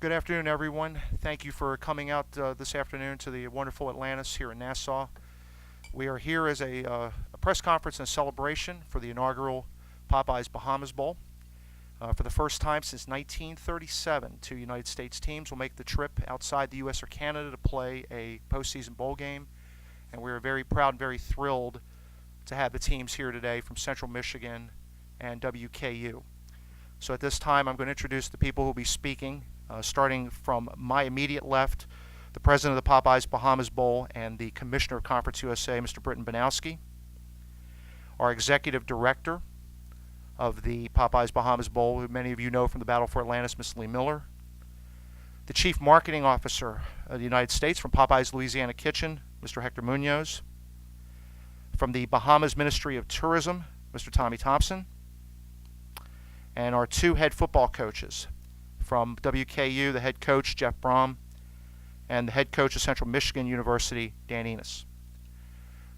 Good afternoon, everyone. Thank you for coming out this afternoon to the wonderful Atlantis here in Nassau. We are here as a press conference and a celebration for the inaugural Popeyes Bahamas Bowl. For the first time since 1937, two United States teams will make the trip outside the U.S. or Canada to play a postseason bowl game, and we are very proud and very thrilled to have the teams here today from Central Michigan and WKU. So at this time, I'm going to introduce the people who will be speaking, starting from my immediate left, the president of the Popeyes Bahamas Bowl and the commissioner of Conference USA, Mr. Britton Banowski, our executive director of the Popeyes Bahamas Bowl, who many of you know from the Battle for Atlantis, Ms. Lee Miller, the chief marketing officer of the United States from Popeyes Louisiana Kitchen, Mr. Hector Munoz, from the Bahamas Ministry of Tourism, Mr. Tommy Thompson, and our two head football coaches. From WKU, the head coach, Jeff Brom, and the head coach of Central Michigan University, Dan Enos.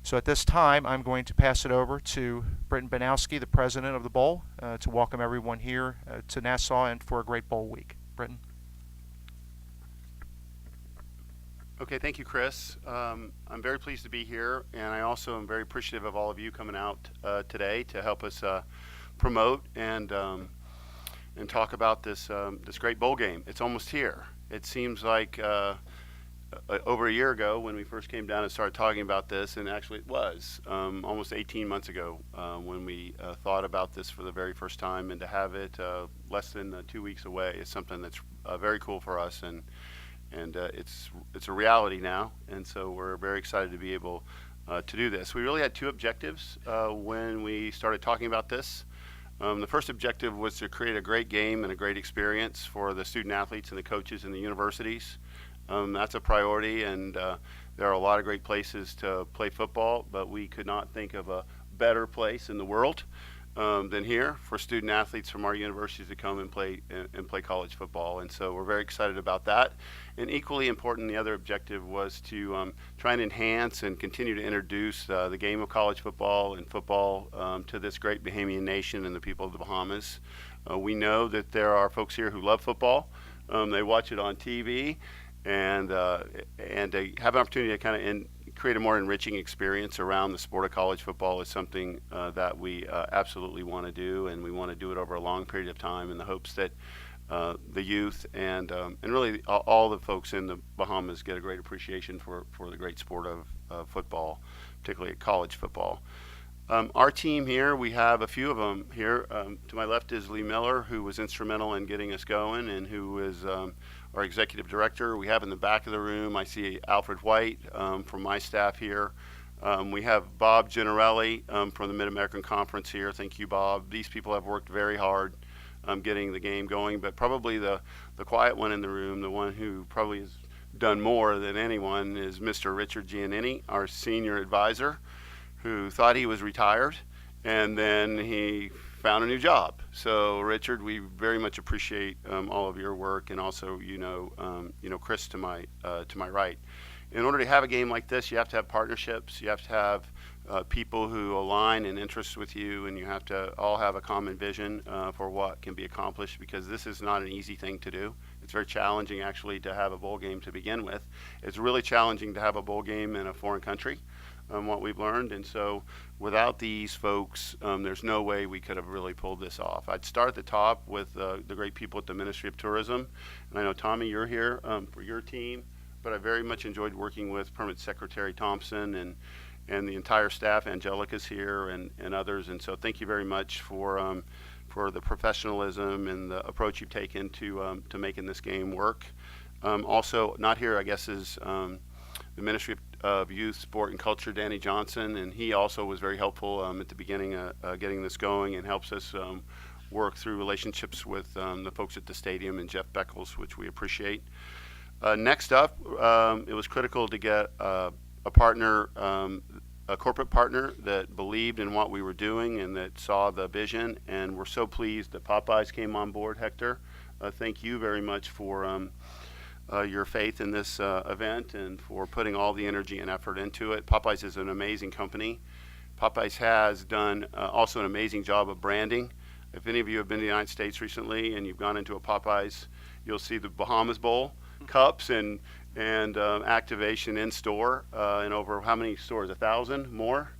So at this time, I'm going to pass it over to Britton Banowski, the president of the Bowl, to welcome everyone here to Nassau and for a great Bowl week. Britton. Okay, thank you, Chris. I'm very pleased to be here, and I also am very appreciative of all of you coming out today to help us promote and talk about this great bowl game. It's almost here. It seems like over a year ago when we first came down and started talking about this, and actually it was almost 18 months ago when we thought about this for the very first time, and to have it less than 2 weeks away is something that's very cool for us, and it's a reality now, and so we're very excited to be able to do this. We really had two objectives when we started talking about this. The first objective was to create a great game and a great experience for the student athletes and the coaches and the universities. That's a priority, and there are a lot of great places to play football, but we could not think of a better place in the world than here for student athletes from our universities to come and play college football. And so we're very excited about that. And equally important, the other objective was to try and enhance and continue to introduce the game of college football and football to this great Bahamian nation and the people of the Bahamas. We know that there are folks here who love football. They watch it on TV, and they have an opportunity to kind of create a more enriching experience around the sport of college football is something that we absolutely want to do, and we want to do it over a long period of time in the hopes that the youth and really all the folks in the Bahamas get a great appreciation for the great sport of football, particularly college football. Our team here, we have a few of them here. To my left is Lee Miller, who was instrumental in getting us going and who is our executive director. We have in the back of the room, I see Alfred White from my staff here. We have Bob Generelli from the Mid-American Conference here. Thank you, Bob. These people have worked very hard getting the game going, but probably the quiet one in the room, the one who probably has done more than anyone, is Mr. Richard Giannini, our senior advisor, who thought he was retired, and then he found a new job. So Richard, we very much appreciate all of your work, and also Chris to my right. In order to have a game like this, you have to have partnerships. You have to have people who align in interests with you, and you have to all have a common vision for what can be accomplished, because this is not an easy thing to do. It's very challenging actually to have a bowl game to begin with. It's really challenging to have a bowl game in a foreign country. What we've learned, and so without these folks, there's no way we could have really pulled this off. I'd start at the top with the great people at the Ministry of Tourism, and I know Tommy, you're here for your team, but I very much enjoyed working with Permanent Secretary Thompson and the entire staff. Angelica's here and others, and so thank you very much for the professionalism and the approach you've taken to making this game work. Also, not here, I guess, is the Ministry of Youth, Sport, and Culture, Danny Johnson, and he also was very helpful at the beginning getting this going, and helps us work through relationships with the folks at the stadium and Jeff Beckles, which we appreciate. Next up, it was critical to get a partner, a corporate partner that believed in what we were doing and that saw the vision, and we're so pleased that Popeyes came on board. Hector, thank you very much for your faith in this event and for putting all the energy and effort into it. Popeyes is an amazing company. Popeyes has done also an amazing job of branding. If any of you have been to the United States recently and you've gone into a Popeyes you'll see the Bahamas Bowl cups and activation in store in over how many stores? 1,000 more?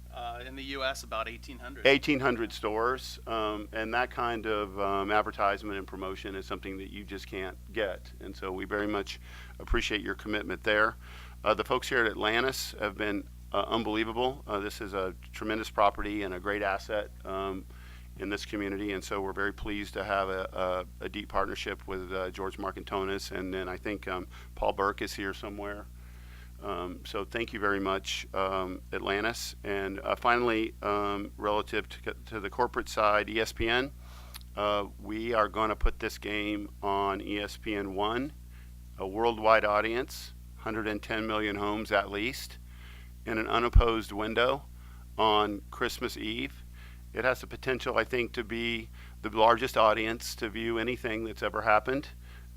In the U.S., about 1,800. 1,800 stores, and that kind of advertisement and promotion is something that you just can't get. And so we very much appreciate your commitment there. The folks here at Atlantis have been unbelievable. This is a tremendous property and a great asset in this community, and so we're very pleased to have a deep partnership with George Marcantonis, and then I think Paul Burke is here somewhere. So thank you very much, Atlantis. And finally, relative to the corporate side, ESPN, we are going to put this game on ESPN1, a worldwide audience, 110 million homes at least, in an unopposed window on Christmas Eve. It has the potential, I think, to be the largest audience to view anything that's ever happened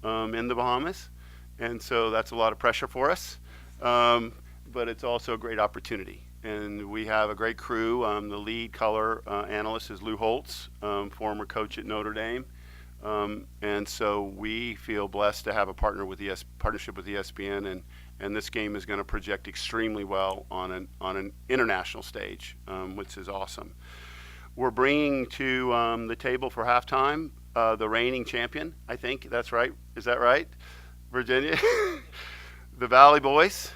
in the Bahamas. And so that's a lot of pressure for us. But it's also a great opportunity. And we have a great crew. The lead color analyst is Lou Holtz, former coach at Notre Dame. And so we feel blessed to have a partnership with ESPN, and this game is going to project extremely well on an international stage, which is awesome. We're bringing to the table for halftime the reigning champion, I think that's right. Is that right, Virginia? The Valley Boys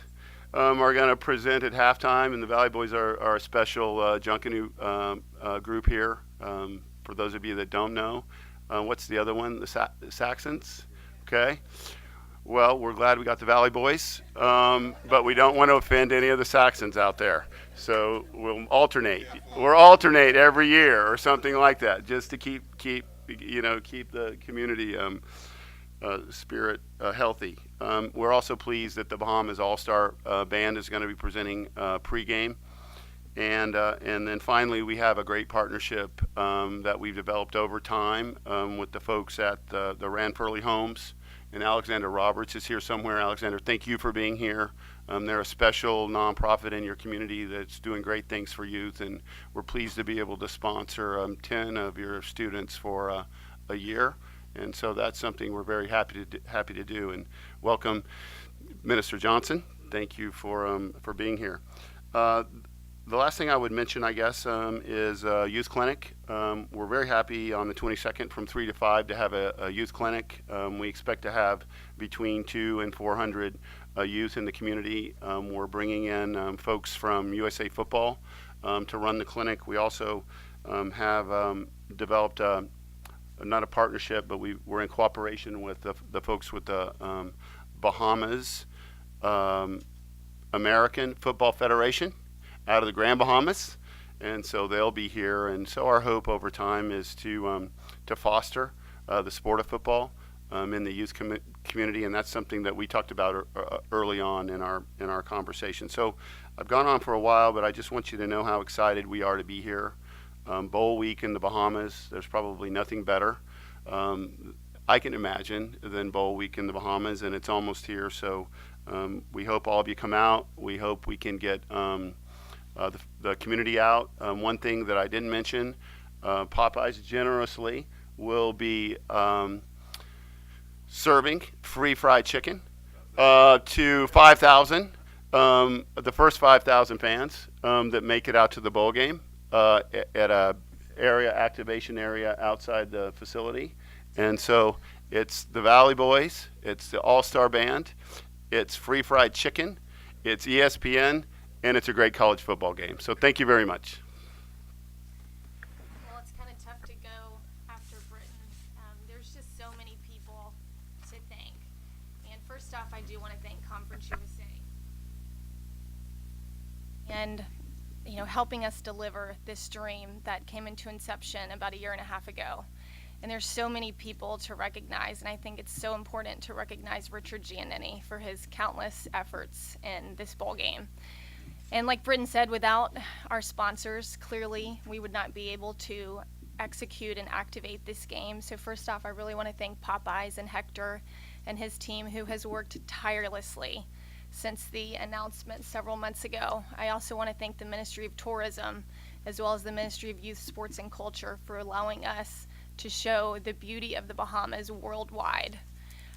are going to present at halftime, and the Valley Boys are a special Junkanoo group here. For those of you that don't know, what's the other one? The Saxons? Okay. Well, we're glad we got the Valley Boys, but we don't want to offend any of the Saxons out there. So we'll alternate. We'll alternate every year or something like that, just to keep the community spirit healthy. We're also pleased that the Bahamas All-Star Band is going to be presenting pregame. And then finally, we have a great partnership that we've developed over time with the folks at the Ranfurly Homes. And Alexander Roberts is here somewhere. Alexander, thank you for being here. They're a special nonprofit in your community that's doing great things for youth, and we're pleased to be able to sponsor 10 of your students for a year. And so that's something we're very happy to do. And welcome, Minister Johnson. Thank you for being here. The last thing I would mention, I guess, is youth clinic. We're very happy on the 22nd from 3 to 5 to have a youth clinic. We expect to have between 200 and 400 youth in the community. We're bringing in folks from USA Football to run the clinic. We also have developed not a partnership, but we're in cooperation with the folks with the Bahamas American Football Federation out of the Grand Bahamas, and so they'll be here. And so our hope over time is to foster the sport of football in the youth community, and that's something that we talked about early on in our conversation. So I've gone on for a while, but I just want you to know how excited we are to be here. Bowl week in the Bahamas, there's probably nothing better I can imagine than bowl week in the Bahamas, and it's almost here. So we hope all of you come out. We hope we can get the community out. One thing that I didn't mention, Popeyes generously will be serving free fried chicken to 5,000, the first 5,000 fans that make it out to the bowl game at a activation area outside the facility. And so it's the Valley Boys, it's the All-Star Band, it's free fried chicken, it's ESPN, and it's a great college football game. So thank you very much. Well, it's kind of tough to go after Britain. There's just so many people to thank. And first off, I do want to thank Conference USA. And, helping us deliver this dream that came into inception about 1.5 years ago. And there's so many people to recognize, and I think it's so important to recognize Richard Giannini for his countless efforts in this bowl game. And like Britton said, without our sponsors, clearly we would not be able to execute and activate this game. So first off, I really want to thank Popeyes and Hector and his team, who has worked tirelessly since the announcement several months ago. I also want to thank the Ministry of Tourism, as well as the Ministry of Youth, Sports, and Culture, for allowing us to show the beauty of the Bahamas worldwide.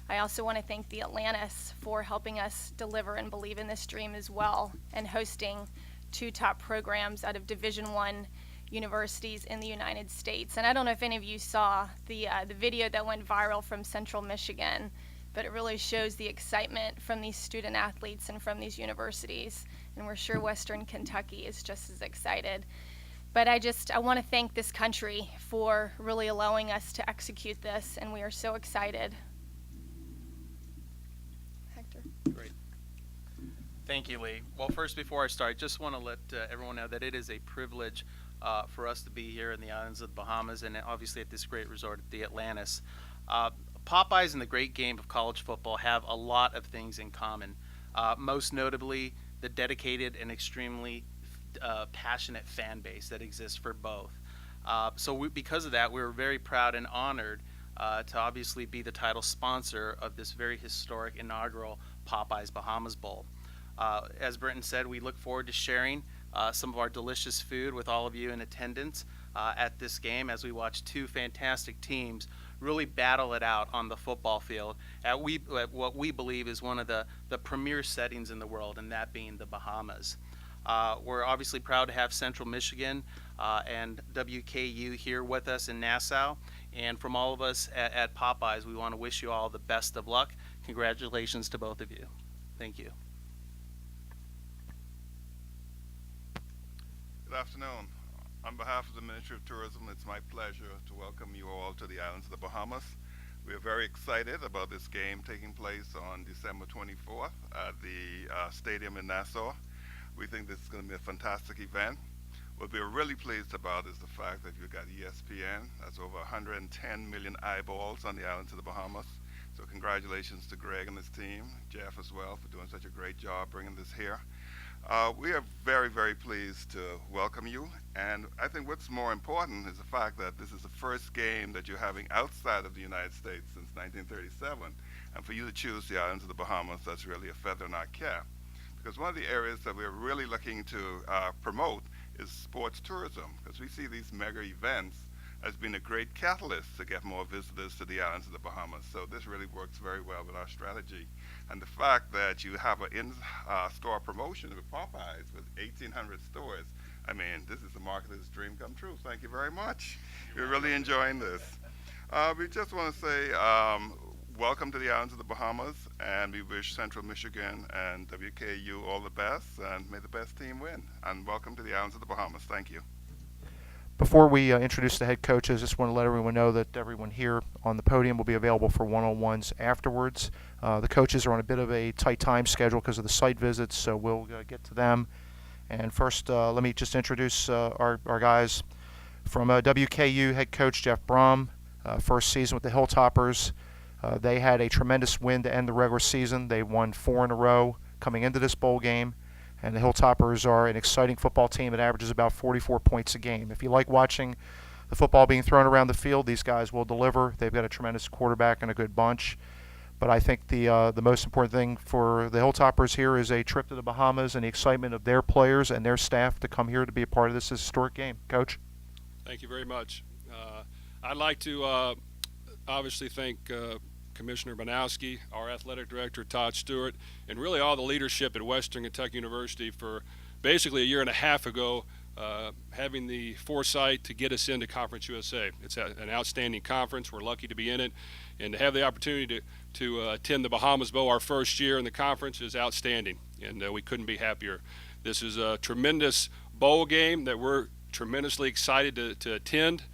I also want to thank the Atlantis for helping us deliver and believe in this dream as well, and hosting 2 top programs out of Division I universities in the United States. And I don't know if any of you saw the video that went viral from Central Michigan, but it really shows the excitement from these student athletes and from these universities. And we're sure Western Kentucky is just as excited. But I want to thank this country for really allowing us to execute this, and we are so excited. Hector. Great. Thank you, Lee. Well, first, before I start, I just want to let everyone know that it is a privilege for us to be here in the islands of the Bahamas and obviously at this great resort at the Atlantis. Popeyes and the great game of college football have a lot of things in common, most notably the dedicated and extremely passionate fan base that exists for both. Because of that, we were very proud and honored to obviously be the title sponsor of this very historic inaugural Popeyes Bahamas Bowl. As Brenton said, we look forward to sharing some of our delicious food with all of you in attendance at this game as we watch 2 fantastic teams really battle it out on the football field at what we believe is one of the premier settings in the world, and that being the Bahamas. We're obviously proud to have Central Michigan and WKU here with us in Nassau. And from all of us at Popeyes, we want to wish you all the best of luck. Congratulations to both of you. Thank you. Good afternoon. On behalf of the Ministry of Tourism, it's my pleasure to welcome you all to the islands of the Bahamas. We are very excited about this game taking place on December 24th at the stadium in Nassau. We think this is going to be a fantastic event. What we're really pleased about is the fact that you've got ESPN. That's over 110 million eyeballs on the islands of the Bahamas. So congratulations to Greg and his team, Jeff as well, for doing such a great job bringing this here. We are very, very pleased to welcome you, and I think what's more important is the fact that this is the first game that you're having outside of the United States since 1937, and for you to choose the islands of the Bahamas, that's really a feather in our cap, because one of the areas that we're really looking to promote is sports tourism, because we see these mega events as being a great catalyst to get more visitors to the islands of the Bahamas. So this really works very well with our strategy. And the fact that you have an in-store promotion with Popeyes with 1,800 stores, I mean, this is a marketer's dream come true. Thank you very much. We're really enjoying this. We just want to say welcome to the islands of the Bahamas, and we wish Central Michigan and WKU all the best, and may the best team win. And welcome to the islands of the Bahamas. Thank you. Before we introduce the head coaches, just want to let everyone know that everyone here on the podium will be available for one-on-ones afterwards. The coaches are on a bit of a tight time schedule because of the site visits, so we'll get to them. And first, let me just introduce our guys. From WKU, head coach Jeff Brom, first season with the Hilltoppers. They had a tremendous win to end the regular season. They won 4 in a row coming into this bowl game. And the Hilltoppers are an exciting football team that averages about 44 points a game. If you like watching the football being thrown around the field, these guys will deliver. They've got a tremendous quarterback and a good bunch. But I think the most important thing for the Hilltoppers here is a trip to the Bahamas and the excitement of their players and their staff to come here to be a part of this historic game. Coach? Thank you very much. I'd like to obviously thank Commissioner Banowski, our athletic director Todd Stewart, and really all the leadership at Western Kentucky University for basically a year and a half ago having the foresight to get us into Conference USA. It's an outstanding conference. We're lucky to be in it, and to have the opportunity to attend the Bahamas Bowl our first year in the conference is outstanding, and we couldn't be happier. This is a tremendous bowl game that we're tremendously excited to attend.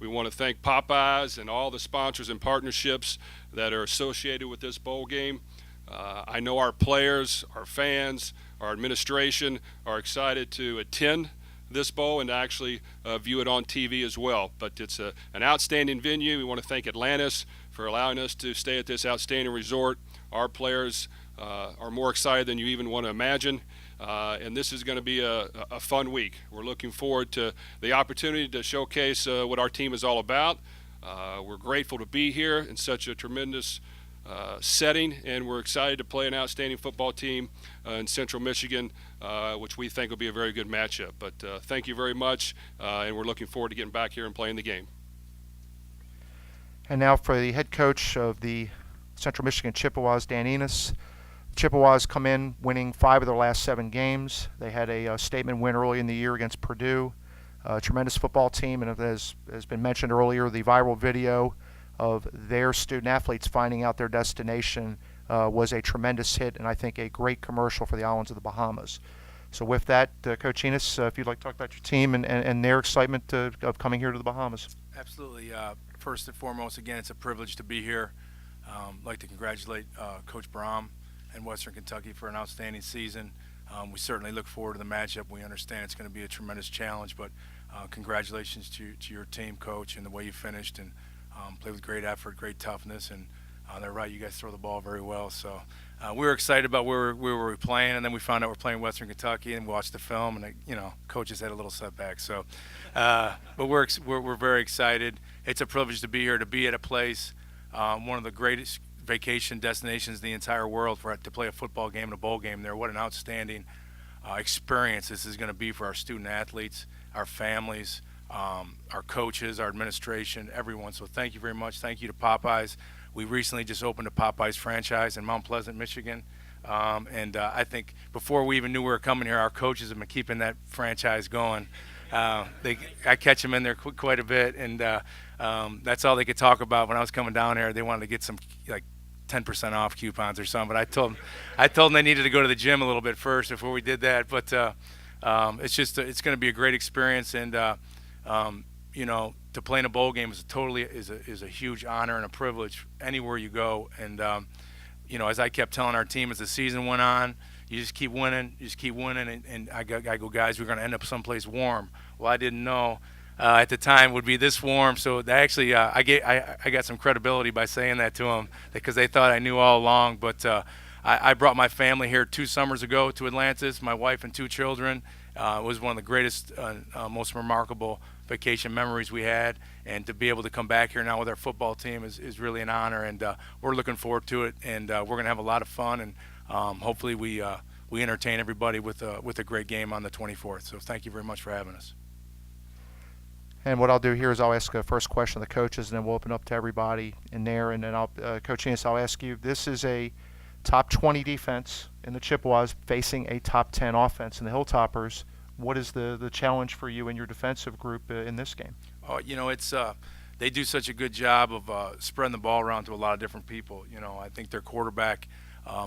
We want to thank Popeyes and all the sponsors and partnerships that are associated with this bowl game. I know our players, our fans, our administration are excited to attend this bowl and to actually view it on TV as well. But it's an outstanding venue. We want to thank Atlantis for allowing us to stay at this outstanding resort. Our players are more excited than you even want to imagine. And this is going to be a fun week. We're looking forward to the opportunity to showcase what our team is all about. We're grateful to be here in such a tremendous setting, and we're excited to play an outstanding football team in Central Michigan, which we think will be a very good matchup. But thank you very much, and we're looking forward to getting back here and playing the game. And now for the head coach of the Central Michigan Chippewas, Dan Enos. Chippewas come in winning 5 of their last 7 games. They had a statement win early in the year against Purdue. Tremendous football team, and as has been mentioned earlier, the viral video of their student athletes finding out their destination was a tremendous hit, and I think a great commercial for the islands of the Bahamas. So with that, Coach Enos, if you'd like to talk about your team and their excitement of coming here to the Bahamas. Absolutely. First and foremost, again, it's a privilege to be here. I'd like to congratulate Coach Brahm and Western Kentucky for an outstanding season. We certainly look forward to the matchup. We understand it's going to be a tremendous challenge, but congratulations to your team, Coach, and the way you finished and played with great effort, great toughness, and they're right, you guys throw the ball very well. So we were excited about where we were playing, and then we found out we're playing Western Kentucky, and we watched the film, and coaches had a little setback. So, but we're very excited. It's a privilege to be here, to be at a place, one of the greatest vacation destinations in the entire world, to play a football game and a bowl game there. What an outstanding experience this is going to be for our student athletes, our families, our coaches, our administration, everyone. So thank you very much. Thank you to Popeyes. We recently just opened a Popeyes franchise in Mount Pleasant, Michigan. And I think before we even knew we were coming here, our coaches have been keeping that franchise going. I catch them in there quite a bit, and that's all they could talk about. When I was coming down here, they wanted to get some 10% off coupons or something. But I told them they needed to go to the gym a little bit first before we did that. But it's going to be a great experience, and to play in a bowl game is a huge honor and a privilege anywhere you go. And as I kept telling our team as the season went on, you just keep winning, and I go, guys, we're going to end up someplace warm. Well, I didn't know at the time it would be this warm, so actually I got some credibility by saying that to them because they thought I knew all along. But I brought my family here 2 summers ago to Atlantis, my wife and 2 children. It was one of the greatest, most remarkable vacation memories we had, and to be able to come back here now with our football team is really an honor, and we're looking forward to it, and we're going to have a lot of fun, and hopefully we entertain everybody with a great game on the 24th. So thank you very much for having us. And what I'll do here is I'll ask a first question of the coaches, and then we'll open up to everybody in there. And then Coach Enos, I'll ask you, this is a top 20 defense in the Chippewas facing a top 10 offense in the Hilltoppers. What is the challenge for you and your defensive group in this game? Oh, it's they do such a good job of spreading the ball around to a lot of different people. I think their quarterback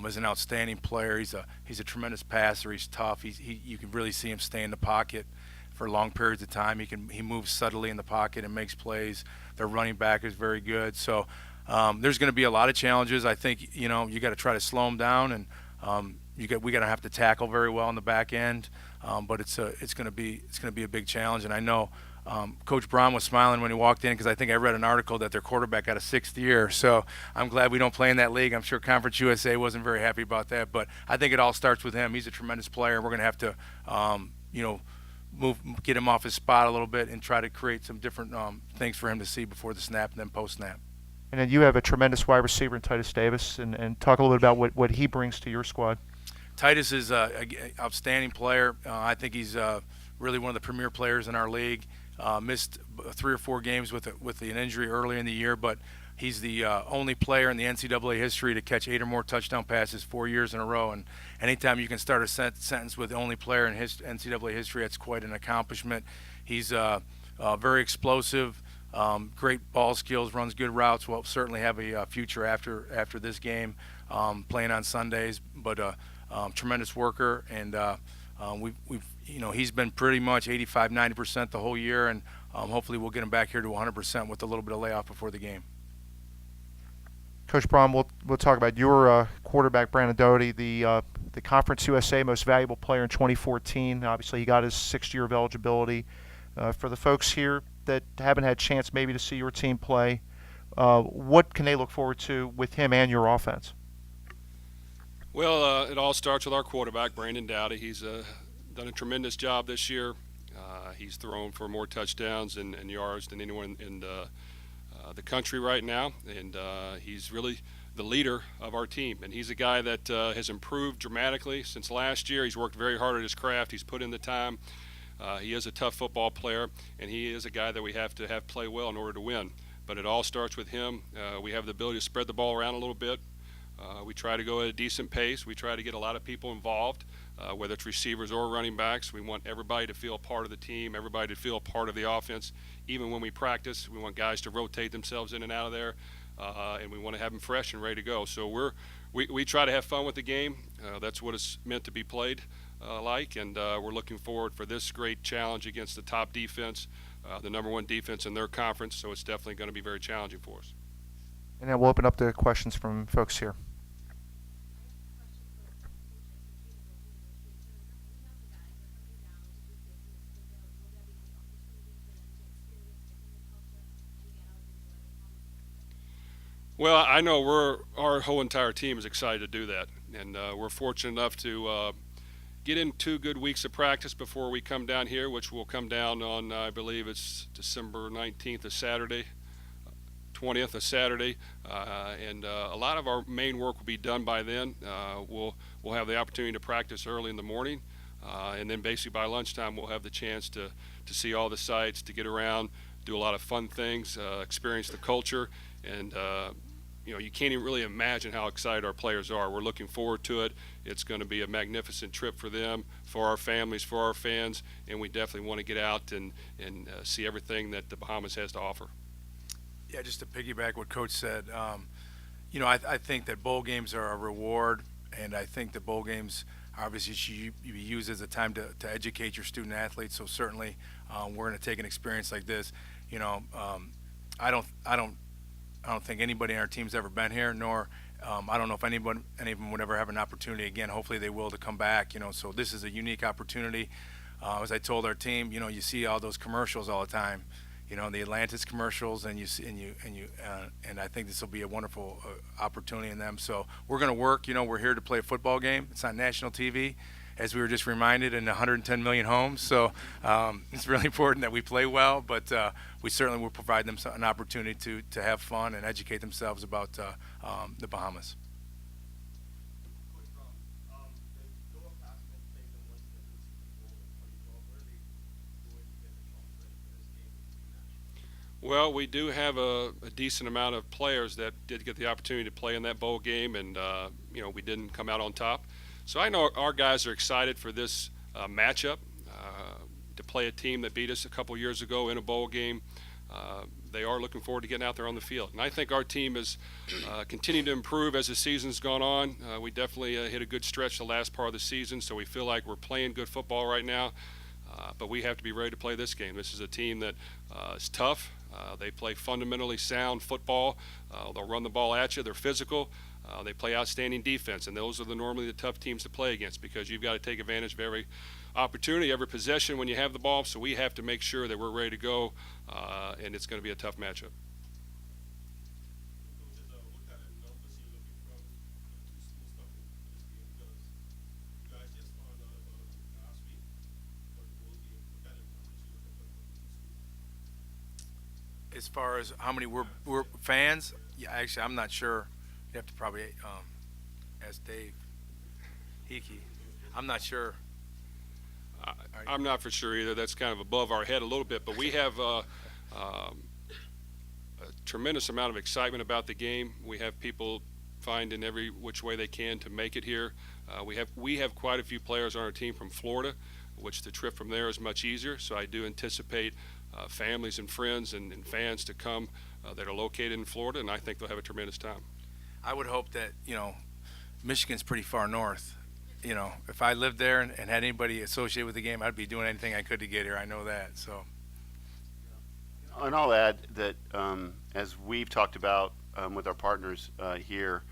is an outstanding player. He's a tremendous passer. He's tough. You can really see him stay in the pocket for long periods of time. He moves subtly in the pocket and makes plays. Their running back is very good. So there's going to be a lot of challenges. I think you got to try to slow them down, and we got to have to tackle very well on the back end. But it's going to be a big challenge. And I know Coach Braun was smiling when he walked in because I think I read an article that their quarterback got a 6th year. So I'm glad we don't play in that league. I'm sure Conference USA wasn't very happy about that. But I think it all starts with him. He's a tremendous player. We're going to have to get him off his spot a little bit and try to create some different things for him to see before the snap and then post-snap. And then you have a tremendous wide receiver in Titus Davis, and talk a little bit about what he brings to your squad. Titus is an outstanding player. I think he's really one of the premier players in our league. Missed 3 or 4 games with an injury earlier in the year, but he's the only player in the NCAA history to catch 8 or more touchdown passes 4 years in a row. And anytime you can start a sentence with the only player in NCAA history, that's quite an accomplishment. He's very explosive, great ball skills, runs good routes. Will certainly have a future after this game, playing on Sundays. But tremendous worker, and he's been pretty much 85-90% the whole year, and hopefully we'll get him back here to 100% with a little bit of layoff before the game. Coach Braun, we'll talk about your quarterback, Brandon Doherty, the Conference USA Most Valuable Player in 2014. Obviously, he got his 6th year of eligibility. For the folks here that haven't had a chance maybe to see your team play, what can they look forward to with him and your offense? Well, it all starts with our quarterback, Brandon Dowdy. He's done a tremendous job this year. He's thrown for more touchdowns and yards than anyone in the country right now, and he's really the leader of our team. And he's a guy that has improved dramatically since last year. He's worked very hard at his craft. He's put in the time. He is a tough football player, and he is a guy that we have to have play well in order to win. but it all starts with him. We have the ability to spread the ball around a little bit. We try to go at a decent pace. We try to get a lot of people involved, whether it's receivers or running backs. We want everybody to feel a part of the team, everybody to feel a part of the offense. Even when we practice, we want guys to rotate themselves in and out of there, and we want to have them fresh and ready to go. So we try to have fun with the game. That's what it's meant to be played like, and we're looking forward for this great challenge against the top defense, the #1 defense in their conference. So it's definitely going to be very challenging for us. And then we'll open up to questions from folks here. Well, I know our whole entire team is excited to do that, and we're fortunate enough to get in 2 good weeks of practice before we come down here, which will come down on, I believe it's December 19th, a Saturday, 20th, a Saturday, and a lot of our main work will be done by then. We'll have the opportunity to practice early in the morning, and then basically by lunchtime we'll have the chance to see all the sites, to get around, do a lot of fun things, experience the culture, and you can't even really imagine how excited our players are. We're looking forward to it. It's going to be a magnificent trip for them, for our families, for our fans, and we definitely want to get out and see everything that the Bahamas has to offer. Yeah, just to piggyback what Coach said, I think that bowl games are a reward, and I think that bowl games obviously should be used as a time to educate your student athletes. So certainly, we're going to take an experience like this. I don't think anybody on our team's ever been here, nor I don't know if any of them would ever have an opportunity again. Hopefully they will to come back. So this is a unique opportunity. As I told our team, you see all those commercials all the time. The Atlantis commercials, and I think this will be a wonderful opportunity in them. So we're going to work. We're here to play a football game. It's on national TV, as we were just reminded, in 110 million homes. So it's really important that we play well, but we certainly will provide them an opportunity to have fun and educate themselves about the Bahamas. Well, we do have a decent amount of players that did get the opportunity to play in that bowl game, and we didn't come out on top. So I know our guys are excited for this matchup, to play a team that beat us a couple years ago in a bowl game. They are looking forward to getting out there on the field. And I think our team has continued to improve as the season's gone on. We definitely hit a good stretch the last part of the season, so we feel like we're playing good football right now. But we have to be ready to play this game. This is a team that is tough. They play fundamentally sound football. They'll run the ball at you. They're physical. They play outstanding defense, and those are normally the tough teams to play against, because you've got to take advantage of every opportunity, every possession when you have the ball. So we have to make sure that we're ready to go, and it's going to be a tough matchup. As far as how many we're fans, yeah, actually, I'm not sure. You have to probably ask Dave Hickey. I'm not sure. I'm not for sure either. That's kind of above our head a little bit, but we have a tremendous amount of excitement about the game. We have people finding every which way they can to make it here. We have quite a few players on our team from Florida, which the trip from there is much easier. So I do anticipate families and friends and fans to come that are located in Florida, and I think they'll have a tremendous time. I would hope that, Michigan's pretty far north. If I lived there and had anybody associated with the game, I'd be doing anything I could to get here. I know that. So. And I'll add that as we've talked about with our partners here,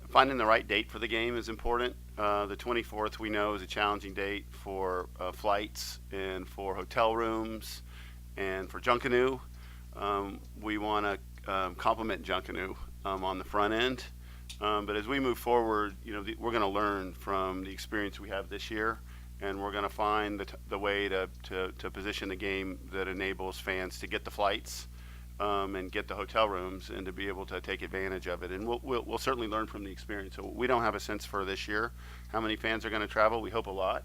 finding the right date for the game is important. The 24th we know is a challenging date for flights and for hotel rooms and for Junkanoo. We want to compliment Junkanoo on the front end. But as we move forward, we're going to learn from the experience we have this year, and we're going to find the way to position the game that enables fans to get the flights and get the hotel rooms and to be able to take advantage of it. And we'll certainly learn from the experience. So we don't have a sense for this year how many fans are going to travel. We hope a lot.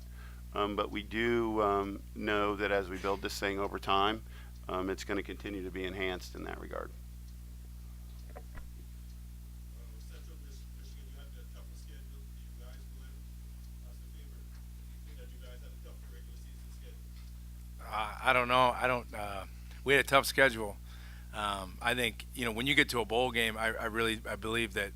But we do know that as we build this thing over time, it's going to continue to be enhanced in that regard. Central Michigan, you had the toughest schedule. You guys win as a favorite. Do you think that you guys had a tougher regular season schedule? I don't know. I don't. We had a tough schedule. I think when you get to a bowl game, I believe that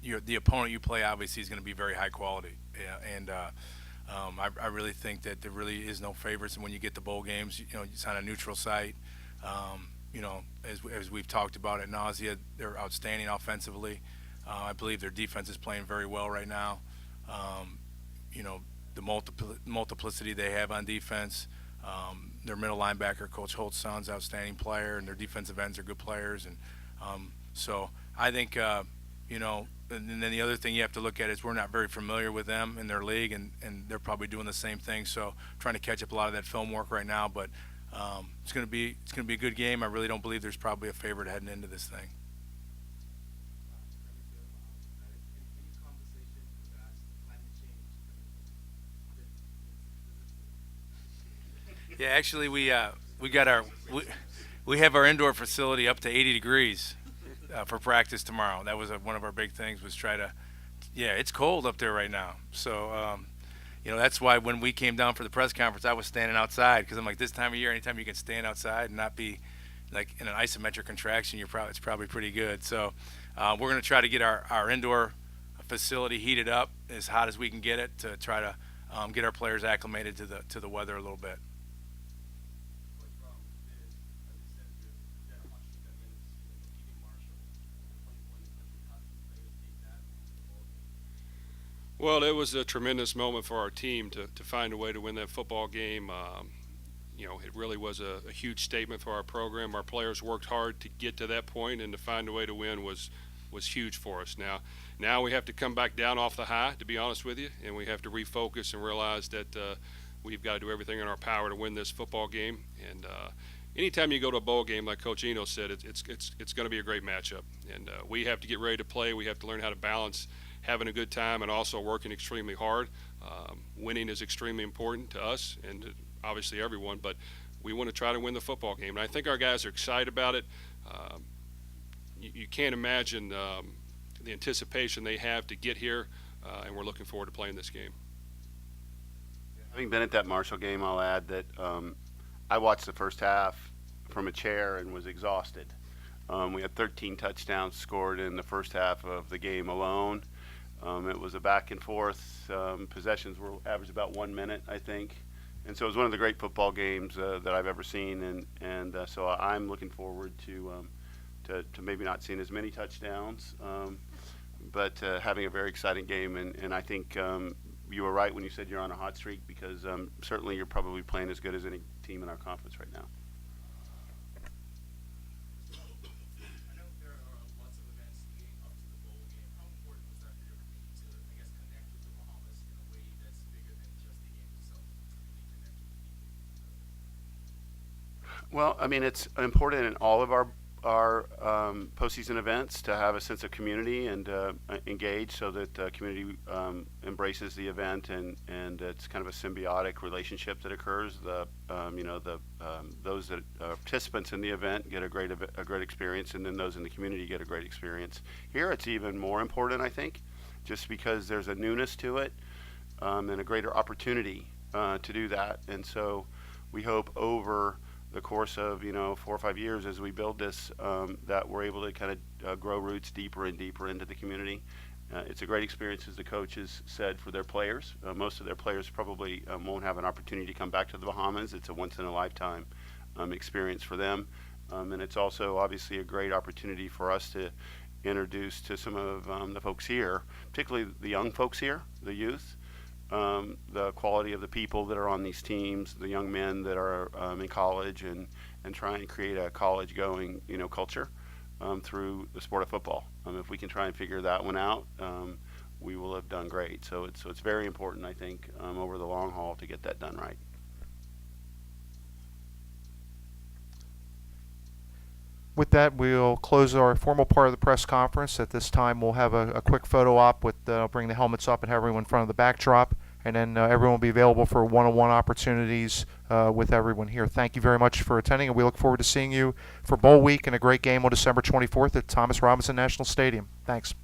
the opponent you play obviously is going to be very high quality. Yeah, and I really think that there really is no favorites. And when you get to bowl games, it's on a neutral site. As we've talked about at nausea, they're outstanding offensively. I believe their defense is playing very well right now. The multiplicity they have on defense. Their middle linebacker, Coach Holtz's outstanding player, and their defensive ends are good players. And so I think, and then the other thing you have to look at is we're not very familiar with them in their league, and they're probably doing the same thing. So trying to catch up a lot of that film work right now. But it's going to be a good game. I really don't believe there's probably a favorite heading into this thing. Yeah, actually, we have our indoor facility up to 80 degrees for practice tomorrow. That was one of our big things, was it's cold up there right now. So, that's why when we came down for the press conference, I was standing outside, because I'm like, this time of year, anytime you can stand outside and not be like in an isometric contraction, it's probably pretty good. So, we're going to try to get our indoor facility heated up as hot as we can get it to try to get our players acclimated to the weather a little bit. Well, it was a tremendous moment for our team to find a way to win that football game. It really was a huge statement for our program. Our players worked hard to get to that point, and to find a way to win was huge for us. Now we have to come back down off the high, to be honest with you, and we have to refocus and realize that we've got to do everything in our power to win this football game. And anytime you go to a bowl game, like Coach Eno said, it's going to be a great matchup, and we have to get ready to play. We have to learn how to balance having a good time and also working extremely hard. Winning is extremely important to us and to obviously everyone, but we want to try to win the football game. And I think our guys are excited about it. You can't imagine the anticipation they have to get here, and we're looking forward to playing this game. Having been at that Marshall game, I'll add that I watched the first half from a chair and was exhausted. We had 13 touchdowns scored in the first half of the game alone. It was a back and forth. Possessions were averaged about 1 minute, I think. And so it was one of the great football games that I've ever seen. And so I'm looking forward to maybe not seeing as many touchdowns, but having a very exciting game. And I think you were right when you said you're on a hot streak, because certainly you're probably playing as good as any team in our conference right now. Well, I mean, it's important in all of our postseason events to have a sense of community and engage, so that the community embraces the event, and it's kind of a symbiotic relationship that occurs. Those that participants in the event get a great experience, and then those in the community get a great experience. Here, it's even more important, I think, just because there's a newness to it and a greater opportunity to do that. And so we hope over the course of 4 or 5 years, as we build this, that we're able to kind of grow roots deeper and deeper into the community. It's a great experience, as the coaches said, for their players. Most of their players probably won't have an opportunity to come back to the Bahamas. It's a once-in-a-lifetime experience for them. And it's also obviously a great opportunity for us to introduce to some of the folks here, particularly the young folks here, the youth, the quality of the people that are on these teams, the young men that are in college, and try and create a college-going culture through the sport of football. If we can try and figure that one out, we will have done great. So it's very important, I think, over the long haul, to get that done right. With that, we'll close our formal part of the press conference. At this time, we'll have a quick photo op with bring the helmets up and have everyone in front of the backdrop, and then everyone will be available for one-on-one opportunities with everyone here. Thank you very much for attending, and we look forward to seeing you for Bowl Week and a great game on December 24th at Thomas Robinson National Stadium. Thanks.